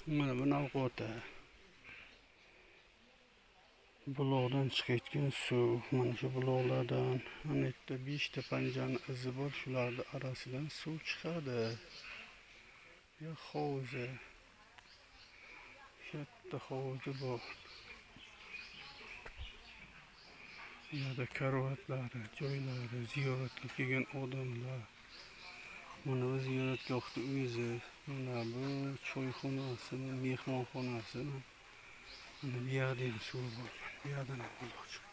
Mana bu Navqota. Buloqdan chiqayotgan suv. Mana shu buloqlardan ana yerda 5 ta panjani izi bor. Shularning orasidan suv chiqadi. Ya hovuzi. Katta hovuzi bor. Bu yerda karavotlar, joylari, ziyoratga kelgan odamlar. Mana bu ziyoratgohning o'zi. Mana bu choyxonasi, mehmonxonasi. Mana bu yerda ham suv bor. Bu yerdan ham buloq chiqadi.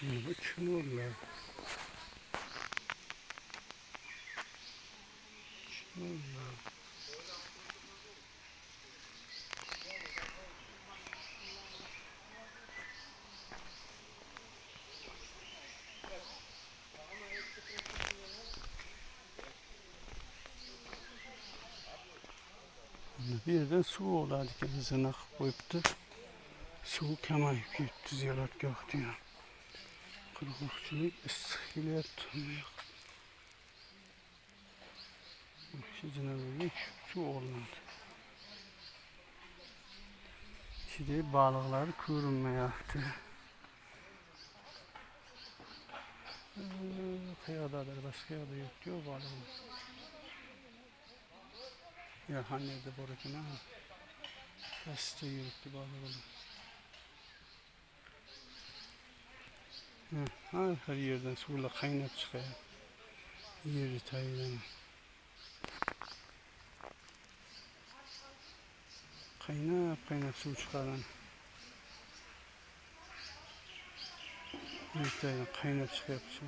Bu çukurlar. Bir yerden su olardı ki zınak koyuptu. Su kamayıp gitti ziyaretgah diyor. Kırıkçılık istihiler tutmuyor. Şu cenabı su olandı. Şimdi balıklar görünmeyekti. Kıyadadır, başka yerde yok diyor balıklar. Ya hani de borukuna kastı yürüttü balıklar. Her yerden suyla kaynap çıkıyor. Yeri taylan. Kaynap su çıkaran. Yeri taylan kaynap çıkıyor su.